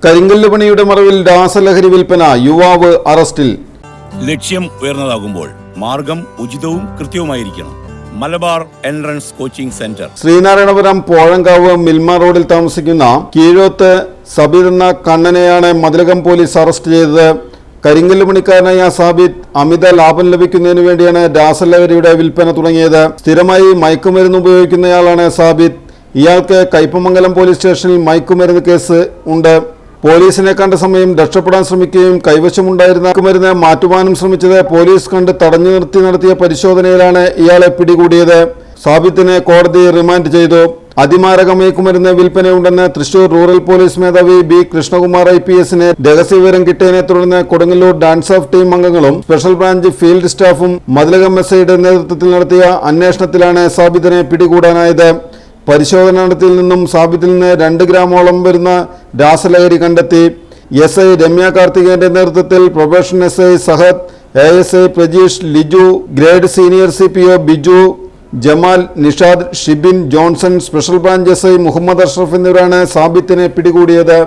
കരിങ്കല്ല് പണിയുടെ മറവിൽ രാസലഹരി വിൽപ്പന, യുവാവ് അറസ്റ്റിൽ. ലക്ഷ്യം ഉയർന്നതാകുമ്പോൾ മാർഗം ഉചിതവും കൃത്യവുമായിരിക്കണം. Malabar entrance coaching centre. Sreenarayanapuram Pozhankavu Milma റോഡിൽ താമസിക്കുന്ന കീഴോത്ത് സബീദ് എന്ന കണ്ണനെയാണ് മതിലകം പോലീസ് അറസ്റ്റ് ചെയ്തത്. കരിങ്കല്ല് പണിക്കാരനായ സാബിത്ത് അമിത ലാഭം ലഭിക്കുന്നതിന് വേണ്ടിയാണ് രാസലഹരിയുടെ വിൽപ്പന തുടങ്ങിയത്. സ്ഥിരമായി മയക്കുമരുന്ന് ഉപയോഗിക്കുന്നയാളാണ് സാബിത്ത്. ഇയാൾക്ക് കയ്പമംഗലം പോലീസ് സ്റ്റേഷനിൽ മയക്കുമരുന്ന് കേസ് ഉണ്ട്. പോലീസിനെ കണ്ട സമയം രക്ഷപ്പെടാൻ ശ്രമിക്കുകയും കൈവശമുണ്ടായിരുന്ന മയക്കുമരുന്ന് മാറ്റുവാനും ശ്രമിച്ചത് പോലീസ് കണ്ട് തടഞ്ഞു നിർത്തി നടത്തിയ പരിശോധനയിലാണ് ഇയാളെ പിടികൂടിയത്. സാബിത്തിനെ കോടതി റിമാൻഡ് ചെയ്തു. അതിമാരക മയക്കുമരുന്ന് വിൽപ്പനയുണ്ടെന്ന് തൃശൂർ റൂറൽ പോലീസ് മേധാവി ബി കൃഷ്ണകുമാർ IPSനെ രഹസ്യവിവരം കിട്ടിയതിനെ തുടർന്ന് കൊടുങ്ങല്ലൂർ ഡാൻസ് ഓഫ് ടീം അംഗങ്ങളും സ്പെഷ്യൽ ബ്രാഞ്ച് ഫീൽഡ് സ്റ്റാഫും മതിലകം SIയുടെ നേതൃത്വത്തിൽ നടത്തിയ അന്വേഷണത്തിലാണ് സാബിത്തിനെ പിടികൂടാനായത്. പരിശോധന നടത്തിയിൽ നിന്നും സാബിത്തിൽ നിന്ന് 2 ഗ്രാമോളം വരുന്ന രാസലഹരി കണ്ടെത്തി. SI രമ്യ കാർത്തികേയന്റെ നേതൃത്വത്തിൽ probation SI Sahad, ASI Prajeesh, Liju, grade senior CPO Biju, Jamal, Nishad, Shibin, Johnson, special branch SI Muhammad Ashraf എന്നിവരാണ് സാബിത്തിനെ പിടികൂടിയത്.